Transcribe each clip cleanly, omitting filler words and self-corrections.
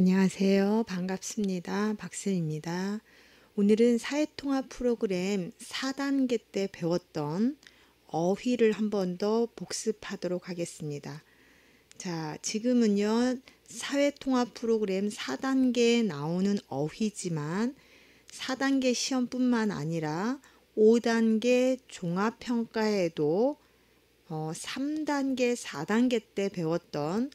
안녕하세요. 반갑습니다. 박쌤입니다. 오늘은 사회통합 프로그램 4단계 때 배웠던 어휘를 한 번 더 복습하도록 하겠습니다. 자, 지금은요, 사회통합 프로그램 4단계에 나오는 어휘지만 4단계 시험뿐만 아니라 5단계 종합평가에도 3단계, 4단계 때 배웠던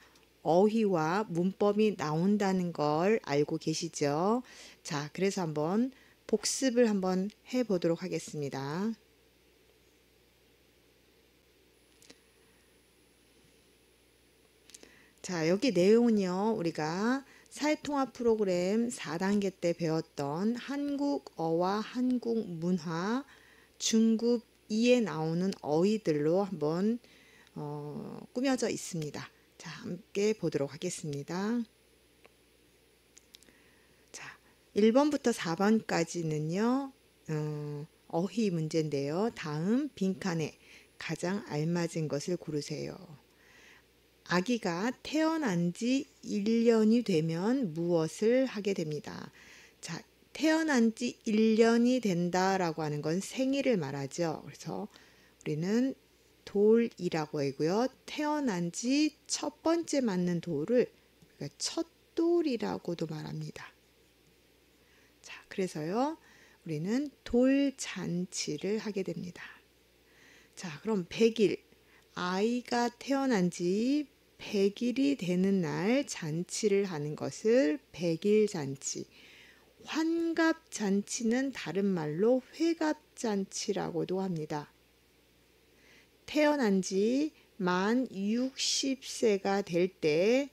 어휘와 문법이 나온다는 걸 알고 계시죠? 자, 그래서 한번 복습을 한번 해보도록 하겠습니다. 자, 여기 내용은요, 우리가 사회통합 프로그램 4단계 때 배웠던 한국어와 한국문화 중급 2에 나오는 어휘들로 한번 꾸며져 있습니다. 자, 함께 보도록 하겠습니다. 자, 1번부터 4번까지는요, 어휘 문제인데요. 다음 빈칸에 가장 알맞은 것을 고르세요. 아기가 태어난 지 1년이 되면 무엇을 하게 됩니다. 자, 태어난 지 1년이 된다라고 하는 건 생일을 말하죠. 그래서 우리는 돌이라고 하고요. 태어난 지 첫 번째 맞는 돌을 그러니까 첫 돌이라고도 말합니다. 자, 그래서요. 우리는 돌잔치를 하게 됩니다. 자, 그럼 100일. 아이가 태어난 지 100일이 되는 날 잔치를 하는 것을 100일 잔치. 환갑잔치는 다른 말로 회갑잔치라고도 합니다. 태어난 지 만 60세가 될 때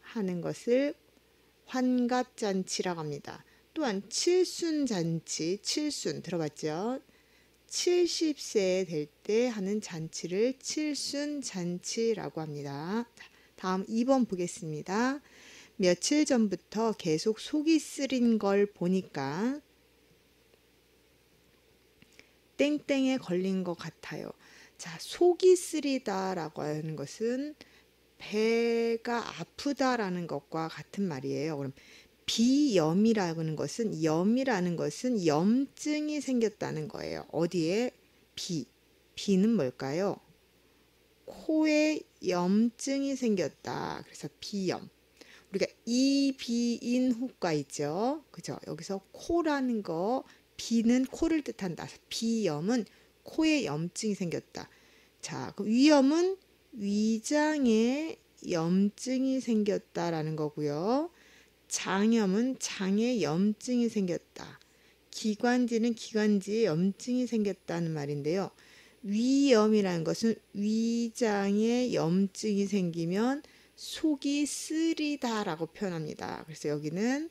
하는 것을 환갑잔치라고 합니다. 또한 칠순잔치, 칠순 들어봤죠? 70세 될 때 하는 잔치를 칠순잔치라고 합니다. 다음 2번 보겠습니다. 며칠 전부터 계속 속이 쓰린 걸 보니까 땡땡에 걸린 것 같아요. 자, 속이 쓰리다라고 하는 것은 배가 아프다라는 것과 같은 말이에요. 그럼 비염이라는 것은 염이라는 것은 염증이 생겼다는 거예요. 어디에? 비는 뭘까요? 코에 염증이 생겼다. 그래서 비염. 우리가 이비인후과 있죠. 그죠? 여기서 코라는 거 비는 코를 뜻한다. 비염은 코에 염증이 생겼다. 자, 그 위염은 위장에 염증이 생겼다라는 거고요. 장염은 장에 염증이 생겼다. 기관지는 기관지에 염증이 생겼다는 말인데요. 위염이라는 것은 위장에 염증이 생기면 속이 쓰리다라고 표현합니다. 그래서 여기는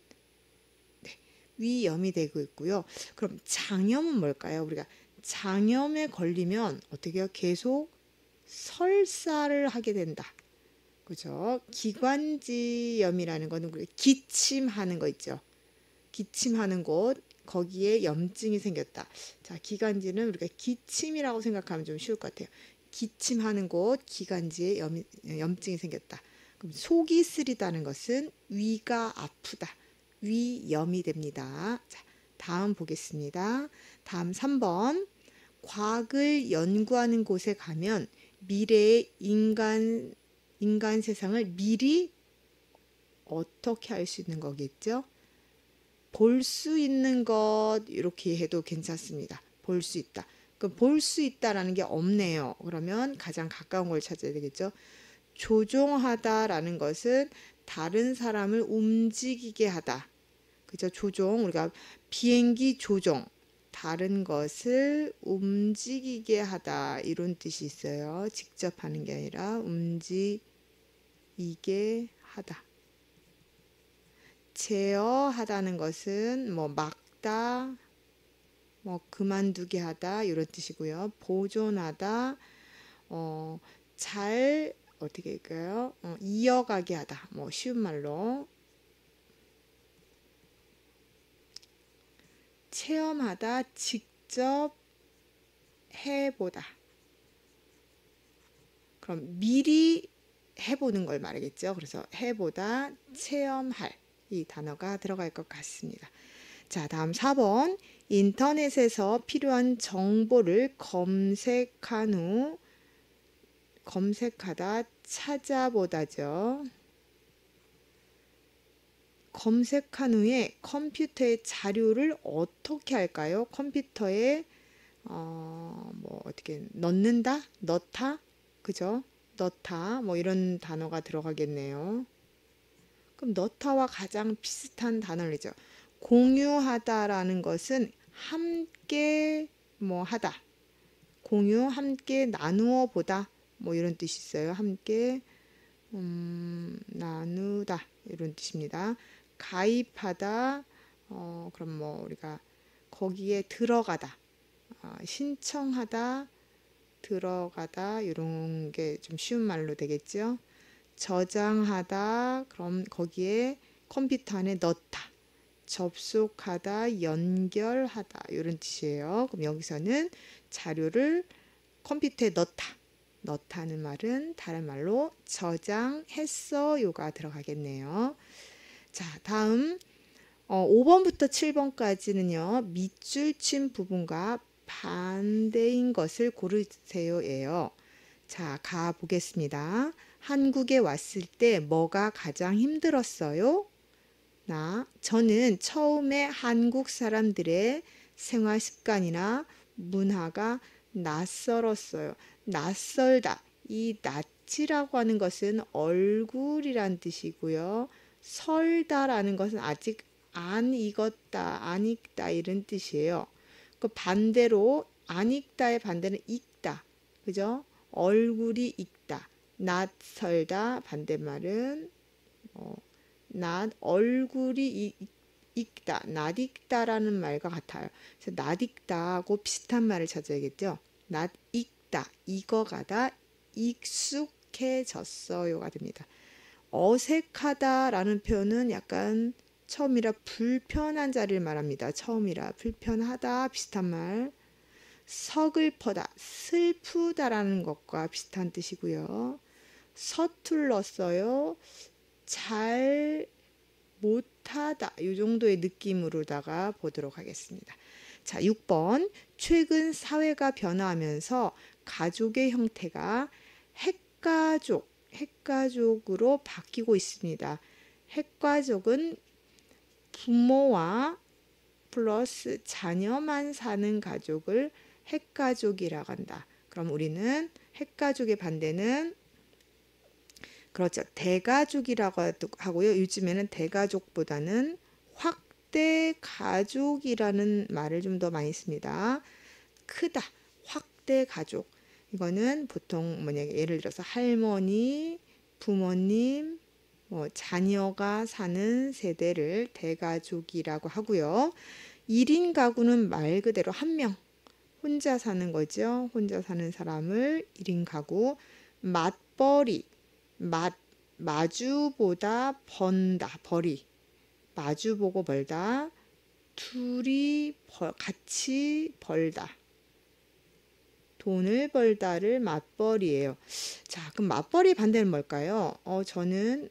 위염이 되고 있고요. 그럼 장염은 뭘까요? 우리가 장염에 걸리면 어떻게 해요? 계속 설사를 하게 된다. 그죠? 기관지염이라는 거는 우리가 기침하는 거 있죠. 기침하는 곳 거기에 염증이 생겼다. 자, 기관지는 우리가 기침이라고 생각하면 좀 쉬울 것 같아요. 기침하는 곳 기관지에 염증이 생겼다. 그럼 속이 쓰리다는 것은 위가 아프다. 위염이 됩니다. 자, 다음 보겠습니다. 다음 3번. 과학을 연구하는 곳에 가면 미래의 인간 세상을 미리 어떻게 할 수 있는 거겠죠? 볼 수 있는 것 이렇게 해도 괜찮습니다. 볼 수 있다. 그 볼 수 있다라는 게 없네요. 그러면 가장 가까운 걸 찾아야 되겠죠? 조종하다라는 것은 다른 사람을 움직이게 하다. 그죠? 조종, 우리가 비행기 조종, 다른 것을 움직이게 하다 이런 뜻이 있어요. 직접 하는 게 아니라 움직이게 하다. 제어하다는 것은 뭐 막다, 뭐 그만두게 하다 이런 뜻이고요. 보존하다, 잘 어떻게 할까요? 이어가게 하다. 뭐 쉬운 말로 체험하다, 직접 해보다. 그럼 미리 해보는 걸 말하겠죠. 그래서 해보다, 체험할 이 단어가 들어갈 것 같습니다. 자, 다음 4번. 인터넷에서 필요한 정보를 검색한 후 검색하다, 찾아보다죠. 검색한 후에 컴퓨터에 자료를 어떻게 할까요? 컴퓨터에 뭐 어떻게 넣는다, 넣다, 그죠? 넣다, 뭐 이런 단어가 들어가겠네요. 그럼 넣다와 가장 비슷한 단어이죠. 공유하다라는 것은 함께 뭐 하다, 공유, 함께 나누어 보다, 뭐 이런 뜻이 있어요. 함께 나누다 이런 뜻입니다. 가입하다, 그럼 뭐 우리가 거기에 들어가다, 신청하다, 들어가다 이런 게 좀 쉬운 말로 되겠죠. 저장하다, 그럼 거기에 컴퓨터 안에 넣다, 접속하다, 연결하다 이런 뜻이에요. 그럼 여기서는 자료를 컴퓨터에 넣다는 말은 다른 말로 저장했어요가 들어가겠네요. 자, 다음 5번부터 7번까지는요. 밑줄 친 부분과 반대인 것을 고르세요예요. 자, 가 보겠습니다. 한국에 왔을 때 뭐가 가장 힘들었어요? 저는 처음에 한국 사람들의 생활 습관이나 문화가 낯설었어요. 낯설다. 이 낯이라고 하는 것은 얼굴이란 뜻이고요. 설다라는 것은 아직 안 익었다, 안 익다 이런 뜻이에요. 그 반대로 안 익다의 반대는 익다. 그죠? 얼굴이 익다. 낯설다 반대말은 얼굴이 익다, 낯익다라는 말과 같아요. 그래서 낯익다하고 비슷한 말을 찾아야겠죠. 낯익다, 익어가다, 익숙해졌어요가 됩니다. 어색하다라는 표현은 약간 처음이라 불편한 자리를 말합니다. 처음이라 불편하다 비슷한 말. 서글퍼다, 슬프다라는 것과 비슷한 뜻이고요. 서툴렀어요. 잘 못하다 이 정도의 느낌으로다가 보도록 하겠습니다. 자, 6번. 최근 사회가 변화하면서 가족의 형태가 핵가족으로 바뀌고 있습니다. 핵가족은 부모와 플러스 자녀만 사는 가족을 핵가족이라고 한다. 그럼 우리는 핵가족의 반대는 그렇죠. 대가족이라고 하고요. 요즘에는 대가족보다는 확대 가족이라는 말을 좀 더 많이 씁니다. 크다. 확대 가족. 이거는 보통 예를 들어서 할머니, 부모님, 자녀가 사는 세대를 대가족이라고 하고요. 1인 가구는 말 그대로 한 명, 혼자 사는 거죠. 혼자 사는 사람을 1인 가구. 맞벌이. 마주보다 번다, 벌이. 마주보고 벌다. 둘이 같이 벌다. 돈을 벌다를 맞벌이에요. 자, 그럼 맞벌이 반대는 뭘까요? 저는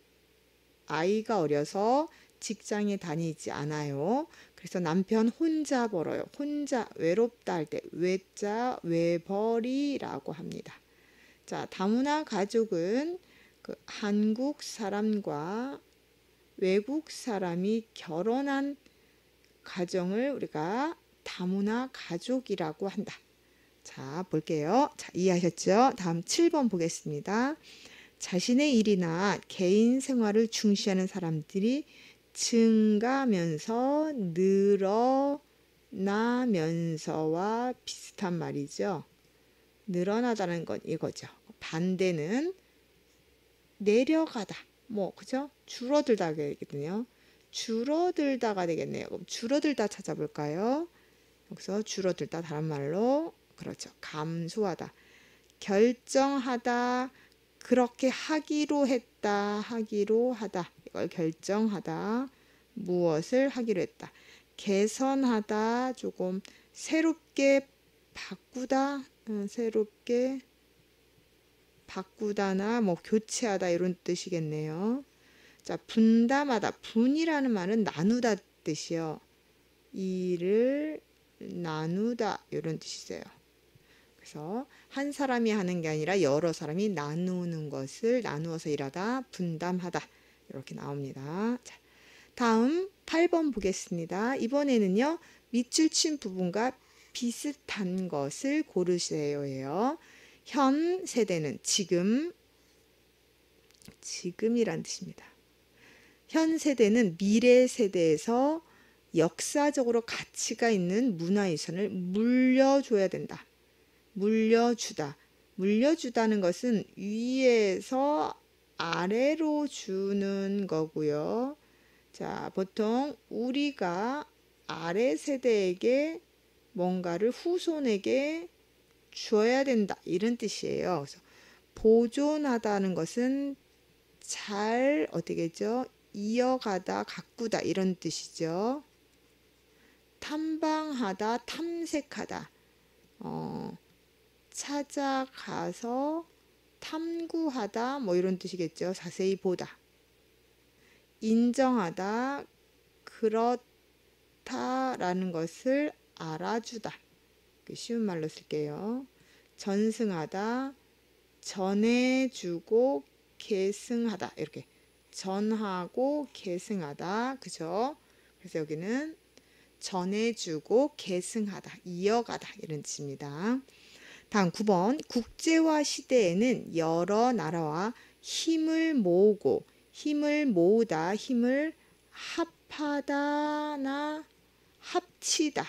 아이가 어려서 직장에 다니지 않아요. 그래서 남편 혼자 벌어요. 혼자 외롭다 할 때 외자 외벌이라고 합니다. 자, 다문화 가족은 한국 사람과 외국 사람이 결혼한 가정을 우리가 다문화 가족이라고 한다. 자, 볼게요. 자, 이해하셨죠? 다음 7번 보겠습니다. 자신의 일이나 개인 생활을 중시하는 사람들이 증가하면서 늘어나면서와 비슷한 말이죠. 늘어나다는 건 이거죠. 반대는 내려가다. 그죠? 줄어들다 되거든요. 줄어들다가 되겠네요. 그럼 줄어들다 찾아볼까요? 여기서 줄어들다 다른 말로 그렇죠. 감소하다. 결정하다. 그렇게 하기로 했다. 하기로 하다. 이걸 결정하다. 무엇을 하기로 했다. 개선하다. 조금 새롭게 바꾸다. 새롭게 바꾸다나 뭐 교체하다 이런 뜻이겠네요. 자, 분담하다. 분이라는 말은 나누다 뜻이요. 일을 나누다 이런 뜻이 있어요. 그래서 한 사람이 하는 게 아니라 여러 사람이 나누는 것을 나누어서 일하다, 분담하다 이렇게 나옵니다. 자, 다음 8번 보겠습니다. 이번에는요. 밑줄 친 부분과 비슷한 것을 고르세요예요. 현 세대는 지금이란 뜻입니다. 현 세대는 미래 세대에서 역사적으로 가치가 있는 문화유산을 물려줘야 된다. 물려주다는 것은 위에서 아래로 주는 거고요. 자, 보통 우리가 아래 세대에게 뭔가를 후손에게 줘야 된다 이런 뜻이에요. 그래서 보존하다는 것은 잘 어떻게죠? 이어가다, 가꾸다 이런 뜻이죠. 탐방하다, 탐색하다, 찾아가서 탐구하다 뭐 이런 뜻이겠죠. 자세히 보다. 인정하다, 그렇다라는 것을 알아주다. 쉬운 말로 쓸게요. 전승하다, 전해주고 계승하다 이렇게 전하고 계승하다. 그죠? 그래서 여기는 전해주고 계승하다, 이어가다 이런 뜻입니다. 다음 9번. 국제화 시대에는 여러 나라와 힘을 모으다, 힘을 합하다나 합치다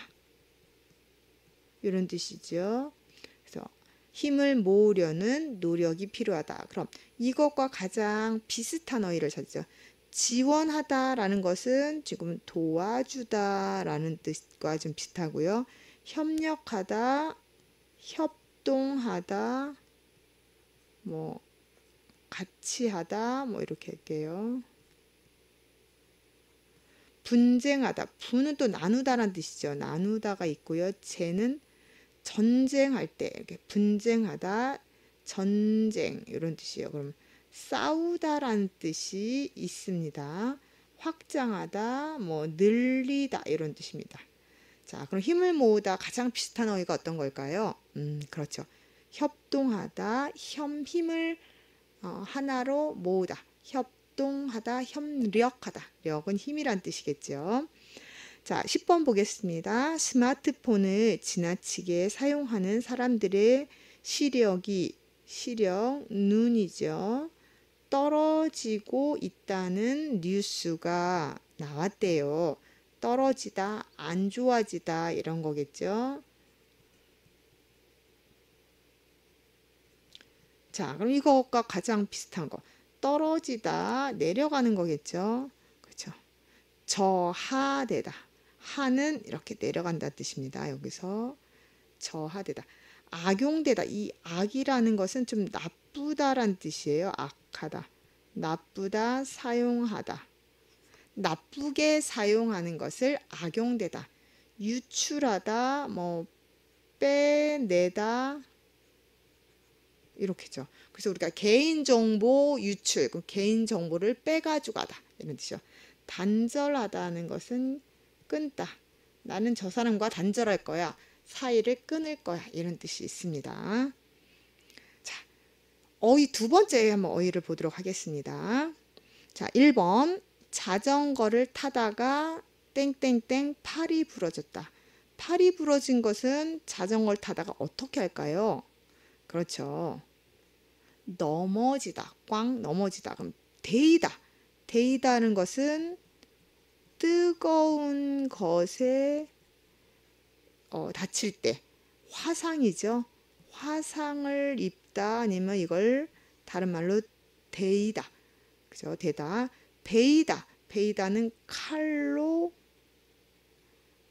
이런 뜻이죠. 그래서 힘을 모으려는 노력이 필요하다. 그럼 이것과 가장 비슷한 어휘를 찾죠. 지원하다라는 것은 지금 도와주다라는 뜻과 좀 비슷하고요. 협력하다, 협동하다, 뭐 같이 하다 뭐 이렇게 할게요. 분쟁하다. 분은 또 나누다라는 뜻이죠. 나누다가 있고요. 쟤는 전쟁할 때 이렇게 분쟁하다, 전쟁 이런 뜻이에요. 그럼 싸우다라는 뜻이 있습니다. 확장하다, 뭐 늘리다 이런 뜻입니다. 자, 그럼 힘을 모으다 가장 비슷한 어휘가 어떤 걸까요? 그렇죠. 협동하다, 힘을 하나로 모으다, 협동하다, 협력하다. 력은 힘이란 뜻이겠죠. 자, 10번 보겠습니다. 스마트폰을 지나치게 사용하는 사람들의 시력, 눈이죠. 떨어지고 있다는 뉴스가 나왔대요. 떨어지다, 안 좋아지다 이런 거겠죠. 자, 그럼 이것과 가장 비슷한 거. 떨어지다, 내려가는 거겠죠. 그렇죠. 저하되다. 하는 이렇게 내려간다는 뜻입니다. 여기서 저하되다. 악용되다. 이 악이라는 것은 좀 나쁘다란 뜻이에요. 악하다. 나쁘다, 사용하다. 나쁘게 사용하는 것을 악용되다. 유출하다, 뭐 빼내다 이렇게죠. 그래서 우리가 개인정보 유출, 개인정보를 빼가지고 가다 이런 뜻이죠. 단절하다는 것은 끊다. 나는 저 사람과 단절할 거야. 사이를 끊을 거야. 이런 뜻이 있습니다. 자, 어휘 두 번째 한번 어휘를 보도록 하겠습니다. 자, 1번. 자전거를 타다가 땡땡땡 팔이 부러졌다. 팔이 부러진 것은 자전거를 타다가 어떻게 할까요? 그렇죠. 넘어지다. 꽝 넘어지다. 그럼 데이다. 데이다는 것은 뜨거운 것에 다칠 때 화상이죠. 화상을 입다 아니면 이걸 다른 말로 데이다. 그죠? 데다. 베이다. 베이다는 칼로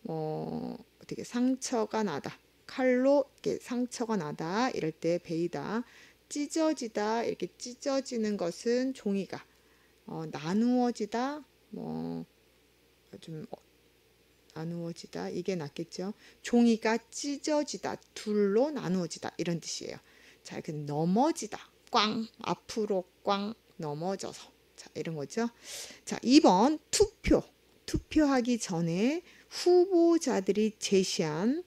어떻게 상처가 나다. 칼로 이렇게 상처가 나다. 이럴 때 베이다. 찢어지다. 이렇게 찢어지는 것은 종이가 나누어지다. 좀 나누어지다. 이게 낫겠죠. 종이가 찢어지다. 둘로 나누어지다. 이런 뜻이에요. 자, 이렇게 넘어지다. 꽝, 앞으로 꽝 넘어져서. 자, 이런 거죠. 자, 2번 투표. 투표하기 전에 후보자들이 제시한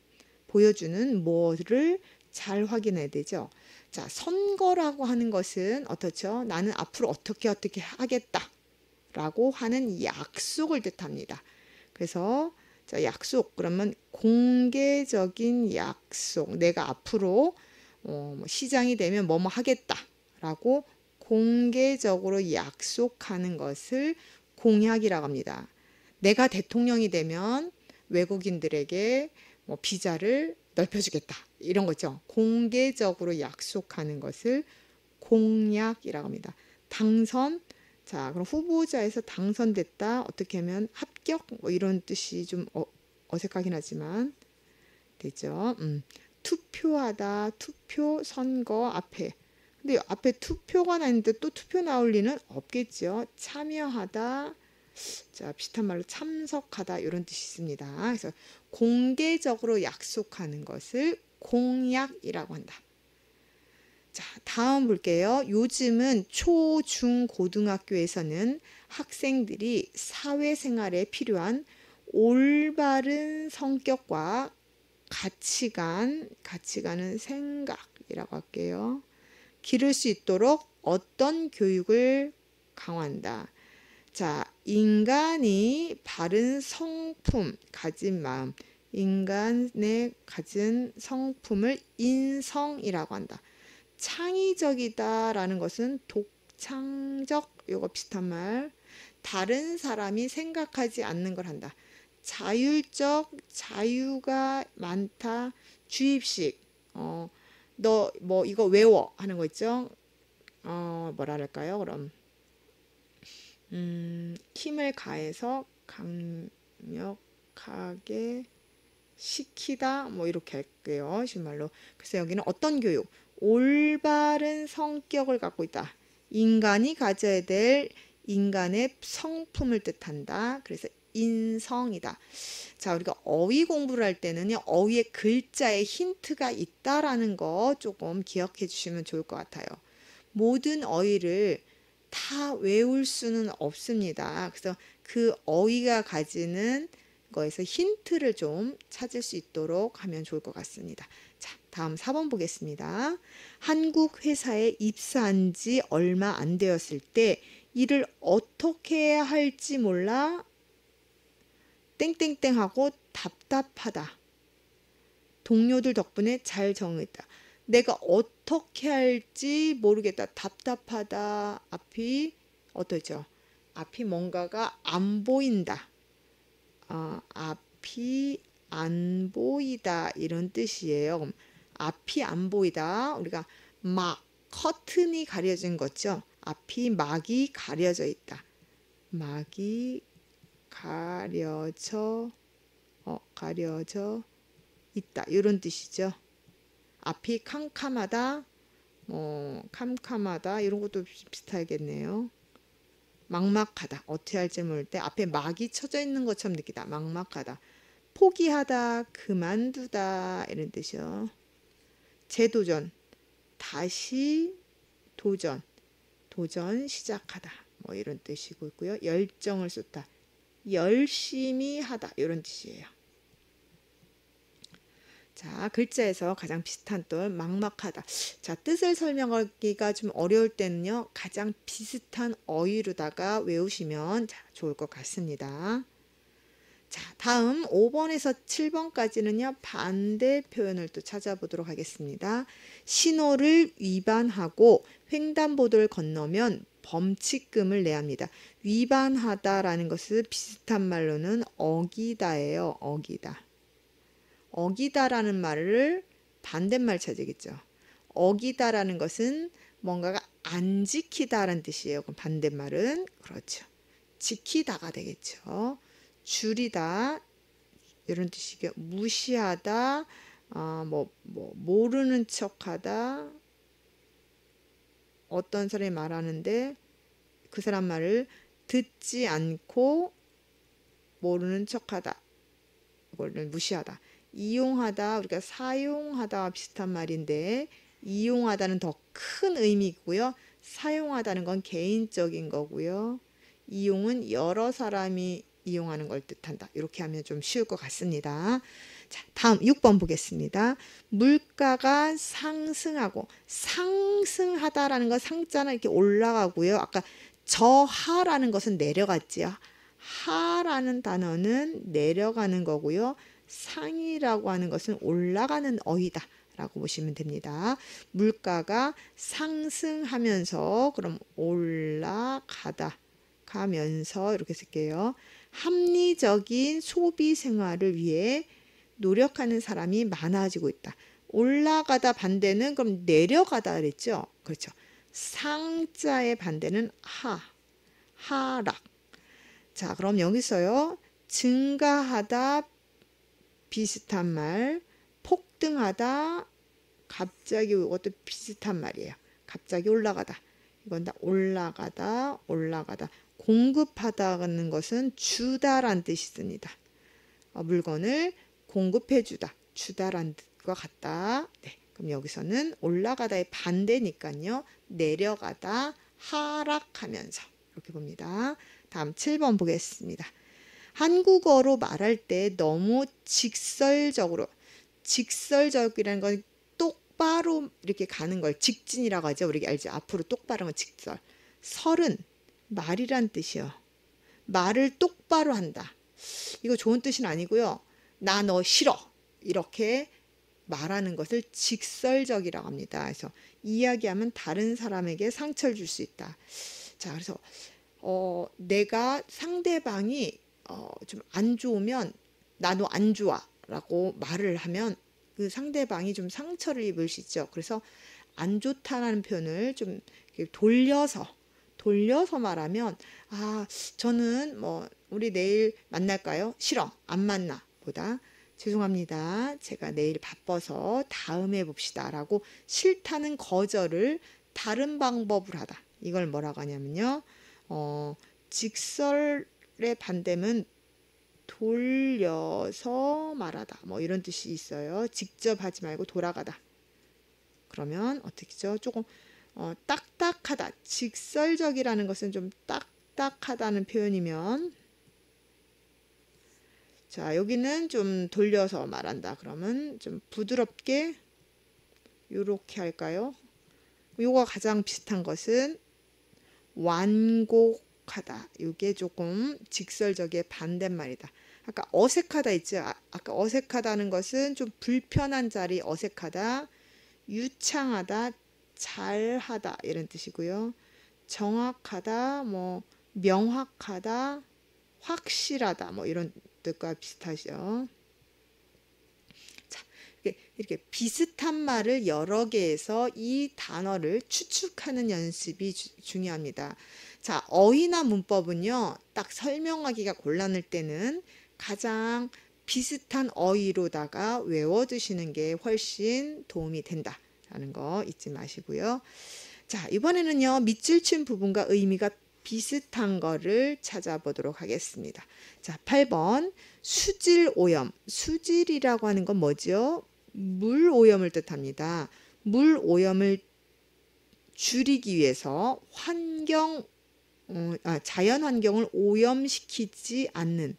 보여주는 뭐를 잘 확인해야 되죠. 자, 선거라고 하는 것은 어떻죠? 나는 앞으로 어떻게 하겠다 라고 하는 약속을 뜻합니다. 그래서 자, 약속 그러면 공개적인 약속. 내가 앞으로 시장이 되면 뭐뭐 하겠다 라고 공개적으로 약속하는 것을 공약이라고 합니다. 내가 대통령이 되면 외국인들에게 비자를 넓혀주겠다. 이런 거죠. 공개적으로 약속하는 것을 공약이라고 합니다. 당선, 자, 그럼 후보자에서 당선됐다. 어떻게 하면 합격? 뭐 이런 뜻이 좀 어색하긴 하지만 되죠. 투표하다, 투표, 선거 앞에. 근데 앞에 투표가 나는데 또 투표 나올 리는 없겠죠. 참여하다, 자, 비슷한 말로 참석하다 이런 뜻이 있습니다. 그래서 공개적으로 약속하는 것을 공약이라고 한다. 자, 다음 볼게요. 요즘은 초, 중, 고등학교에서는 학생들이 사회생활에 필요한 올바른 성격과 가치관은 생각이라고 할게요. 기를 수 있도록 어떤 교육을 강화한다. 자, 인간이 바른 성품, 가진 마음, 인간의 가진 성품을 인성이라고 한다. 창의적이다라는 것은 독창적, 요거 비슷한 말. 다른 사람이 생각하지 않는 걸 한다. 자율적, 자유가 많다. 주입식, 너 뭐 이거 외워 하는 거 있죠. 뭐라 할까요? 그럼 힘을 가해서 강력하게 시키다 뭐 이렇게 할게요. 정말로. 그래서 여기는 어떤 교육? 올바른 성격을 갖고 있다. 인간이 가져야 될 인간의 성품을 뜻한다. 그래서 인성이다. 자, 우리가 어휘 공부를 할 때는요, 어휘의 글자에 힌트가 있다라는 거 조금 기억해 주시면 좋을 것 같아요. 모든 어휘를 다 외울 수는 없습니다. 그래서 그 어휘가 가지는 거에서 힌트를 좀 찾을 수 있도록 하면 좋을 것 같습니다. 자, 다음 4번 보겠습니다. 한국 회사에 입사한 지 얼마 안 되었을 때 일을 어떻게 해야 할지 몰라 땡땡땡하고 답답하다. 동료들 덕분에 잘 적응했다. 내가 어떻게 할지 모르겠다. 답답하다. 앞이 어떠죠? 앞이 뭔가가 안 보인다. 앞이 안 보이다. 이런 뜻이에요. 그럼 앞이 안 보이다. 우리가 막 커튼이 가려진 거죠. 앞이 막이 가려져 있다. 막이 가려져 있다. 이런 뜻이죠. 앞이 캄캄하다, 캄캄하다 이런 것도 비슷하겠네요. 막막하다. 어떻게 할지 모를 때 앞에 막이 쳐져 있는 것처럼 느끼다. 막막하다. 포기하다, 그만두다 이런 뜻이요. 재도전, 다시 도전, 도전 시작하다. 뭐 이런 뜻이고 있고요. 열정을 쏟다, 열심히 하다 이런 뜻이에요. 자, 글자에서 가장 비슷한 뜻 막막하다. 자, 뜻을 설명하기가 좀 어려울 때는요, 가장 비슷한 어휘로다가 외우시면 좋을 것 같습니다. 자, 다음 5번에서 7번까지는요, 반대 표현을 또 찾아보도록 하겠습니다. 신호를 위반하고 횡단보도를 건너면 범칙금을 내야 합니다. 위반하다라는 것은 비슷한 말로는 어기다예요. 어기다. 어기다라는 말을 반대말 찾으겠죠. 어기다라는 것은 뭔가가 안 지키다라는 뜻이에요. 그럼 반대말은 그렇죠. 지키다가 되겠죠. 줄이다 이런 뜻이고요. 무시하다, 모르는 척하다. 어떤 사람이 말하는데 그 사람 말을 듣지 않고 모르는 척하다. 이거를 무시하다. 이용하다, 우리가 사용하다와 비슷한 말인데 이용하다는 더 큰 의미고요. 사용하다는 건 개인적인 거고요. 이용은 여러 사람이 이용하는 걸 뜻한다. 이렇게 하면 좀 쉬울 것 같습니다. 자, 다음 6번 보겠습니다. 물가가 상승하고, 상승하다라는 건 상자는 이렇게 올라가고요. 아까 저하라는 것은 내려갔지요. 하라는 단어는 내려가는 거고요. 상이라고 하는 것은 올라가는 어이다 라고 보시면 됩니다. 물가가 상승하면서, 그럼 올라가다 가면서 이렇게 쓸게요. 합리적인 소비 생활을 위해 노력하는 사람이 많아지고 있다. 올라가다 반대는 그럼 내려가다 그랬죠. 그렇죠. 상자의 반대는 하락. 자, 그럼 여기서요. 증가하다 비슷한 말, 폭등하다 갑자기 이것도 비슷한 말이에요. 갑자기 올라가다. 이건 다 올라가다. 공급하다는 것은 주다란 뜻이 있습니다. 물건을 공급해주다, 주다란 뜻과 같다. 네, 그럼 여기서는 올라가다의 반대니까요. 내려가다, 하락하면서 이렇게 봅니다. 다음 7번 보겠습니다. 한국어로 말할 때 너무 직설적이라는 건 똑바로 이렇게 가는 걸 직진이라고 하죠. 우리 알죠? 앞으로 똑바른 건 직설. 설은 말이란 뜻이요. 말을 똑바로 한다. 이거 좋은 뜻은 아니고요. 나 너 싫어. 이렇게 말하는 것을 직설적이라고 합니다. 그래서 이야기하면 다른 사람에게 상처를 줄 수 있다. 자, 그래서 내가 상대방이 좀 안 좋으면 나 너 안 좋아 라고 말을 하면 그 상대방이 좀 상처를 입을 수 있죠. 그래서 안 좋다라는 표현을 좀 돌려서 말하면, 저는 뭐 우리 내일 만날까요? 싫어, 안 만나 보다 죄송합니다. 제가 내일 바빠서 다음에 봅시다 라고 싫다는 거절을 다른 방법을 하다. 이걸 뭐라고 하냐면요. 직설의 반대는 돌려서 말하다. 뭐 이런 뜻이 있어요. 직접 하지 말고 돌아가다. 그러면 어떻게죠? 조금 딱딱하다. 직설적이라는 것은 좀 딱딱하다는 표현이면, 자, 여기는 좀 돌려서 말한다. 그러면 좀 부드럽게 요렇게 할까요? 요거 가장 비슷한 것은 완곡하다. 이게 조금 직설적의 반대말이다. 아까 어색하다 있죠. 아까 어색하다는 것은 좀 불편한 자리, 어색하다. 유창하다, 잘하다 이런 뜻이고요. 정확하다, 뭐 명확하다, 확실하다, 뭐 이런 뜻과 비슷하죠. 자, 이렇게 비슷한 말을 여러 개에서 이 단어를 추측하는 연습이 중요합니다. 자, 어휘나 문법은요, 딱 설명하기가 곤란할 때는 가장 비슷한 어휘로다가 외워두시는 게 훨씬 도움이 된다라는 거 잊지 마시고요. 자, 이번에는요, 밑줄 친 부분과 의미가 비슷한 거를 찾아보도록 하겠습니다. 자, 8번 수질 오염. 수질이라고 하는 건 뭐죠? 물 오염을 뜻합니다. 물 오염을 줄이기 위해서 자연 환경을 오염시키지 않는,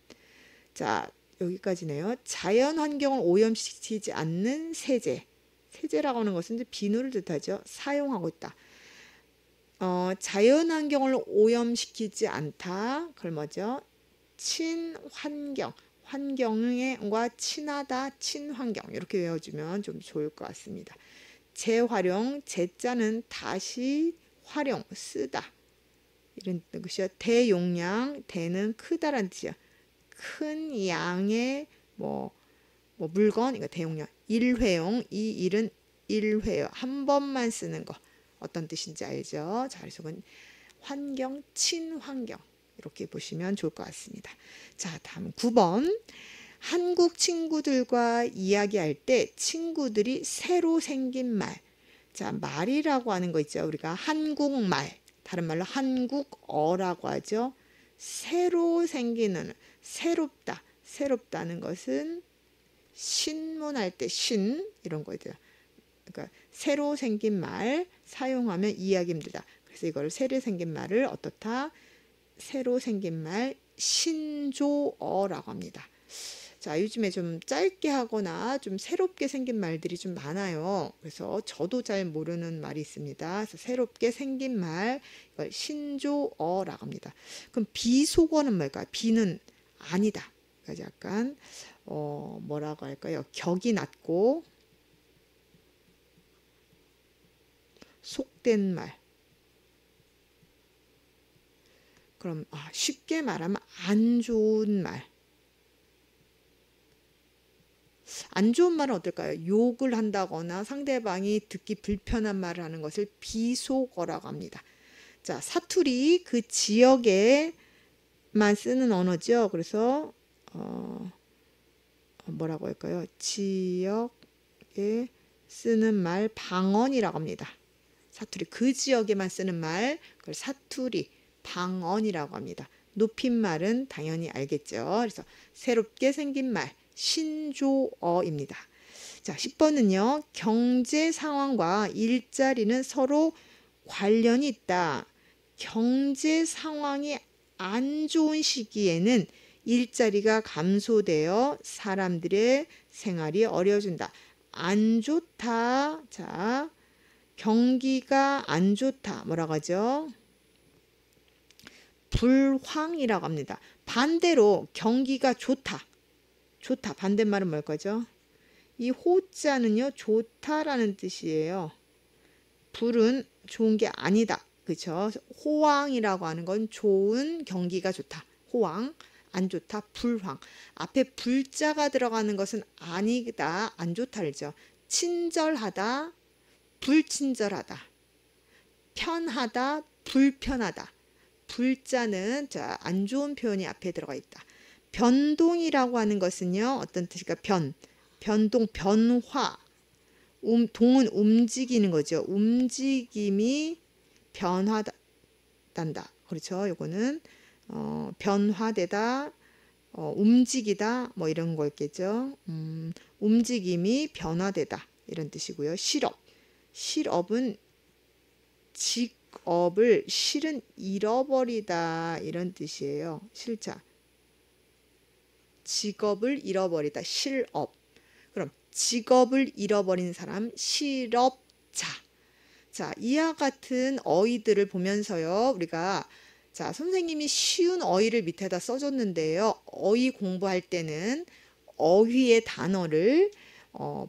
자, 여기까지네요. 자연 환경을 오염시키지 않는 세제라고 하는 것은 이제 비누를 뜻하죠. 사용하고 있다. 자연 환경을 오염시키지 않다. 그걸 뭐죠? 친환경. 환경과 친하다, 친환경. 이렇게 외워주면 좀 좋을 것 같습니다. 재활용, 재자는 다시 활용, 쓰다. 이런 뜻이요. 대용량, 대는 크다란 뜻이요. 큰 양의 물건, 이거 대용량. 일회용, 이 일은 일회요. 한 번만 쓰는 거. 어떤 뜻인지 알죠? 자, 그래서 환경, 친환경. 이렇게 보시면 좋을 것 같습니다. 자, 다음 9번. 한국 친구들과 이야기할 때 친구들이 새로 생긴 말. 자, 말이라고 하는 거 있죠. 우리가 한국말, 다른 말로 한국어라고 하죠. 새로 생기는, 새롭다. 새롭다는 것은 신문할 때 신, 이런 거죠. 그러니까 새로 생긴 말 사용하면 이해하기 힘들다. 그래서 이걸 새로 생긴 말을 어떻다? 새로 생긴 말 신조어라고 합니다. 자, 요즘에 좀 짧게 하거나 좀 새롭게 생긴 말들이 좀 많아요. 그래서 저도 잘 모르는 말이 있습니다. 그래서 새롭게 생긴 말, 이걸 신조어라고 합니다. 그럼 비속어는 뭘까요? 비는 아니다. 그러니까 약간 뭐라고 할까요? 격이 낮고 속된 말. 그럼 쉽게 말하면 안 좋은 말. 안 좋은 말은 어떨까요? 욕을 한다거나 상대방이 듣기 불편한 말을 하는 것을 비속어라고 합니다. 자, 사투리 그 지역에만 쓰는 언어죠. 그래서 뭐라고 할까요? 지역에 쓰는 말 방언이라고 합니다. 사투리 그 지역에만 쓰는 말 그걸 사투리 방언이라고 합니다. 높임말은 당연히 알겠죠. 그래서 새롭게 생긴 말 신조어입니다. 자, 10번은요. 경제 상황과 일자리는 서로 관련이 있다. 경제 상황이 안 좋은 시기에는 일자리가 감소되어 사람들의 생활이 어려워진다. 안 좋다. 자, 경기가 안 좋다. 뭐라고 하죠? 불황이라고 합니다. 반대로 경기가 좋다. 좋다. 반대말은 뭘 거죠? 이 호자는요. 좋다라는 뜻이에요. 불은 좋은 게 아니다. 그렇죠? 호황이라고 하는 건 좋은 경기가 좋다. 호황. 안 좋다. 불황. 앞에 불자가 들어가는 것은 아니다. 안 좋다죠. 친절하다. 불친절하다. 편하다. 불편하다. 불자는 자, 안 좋은 표현이 앞에 들어가 있다. 변동이라고 하는 것은요. 어떤 뜻일까? 변동, 변화. 동은 움직이는 거죠. 움직임이 변화한다. 그렇죠. 요거는 변화되다, 움직이다 뭐 이런 거겠죠. 움직임이 변화되다 이런 뜻이고요. 실업은 직업을 실은 잃어버리다 이런 뜻이에요. 실자. 직업을 잃어버리다. 실업. 그럼 직업을 잃어버린 사람 실업자. 자, 이와 같은 어휘들을 보면서요. 우리가 자, 선생님이 쉬운 어휘를 밑에다 써줬는데요. 어휘 공부할 때는 어휘의 단어를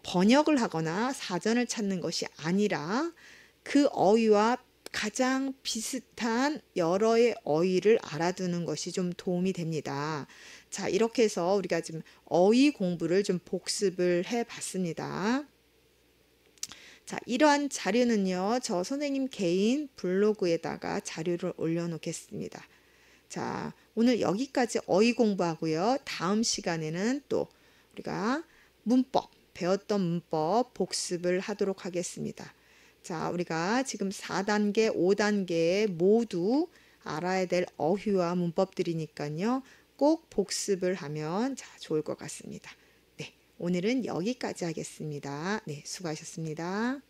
번역을 하거나 사전을 찾는 것이 아니라 그 어휘와 가장 비슷한 여러의 어휘를 알아두는 것이 좀 도움이 됩니다. 자, 이렇게 해서 우리가 지금 어휘 공부를 좀 복습을 해 봤습니다. 자, 이러한 자료는요, 저 선생님 개인 블로그에다가 자료를 올려놓겠습니다. 자, 오늘 여기까지 어휘 공부하고요. 다음 시간에는 또 우리가 문법, 배웠던 문법 복습을 하도록 하겠습니다. 자, 우리가 지금 4단계, 5단계 모두 알아야 될 어휘와 문법들이니까요. 꼭 복습을 하면 자, 좋을 것 같습니다. 네, 오늘은 여기까지 하겠습니다. 네, 수고하셨습니다.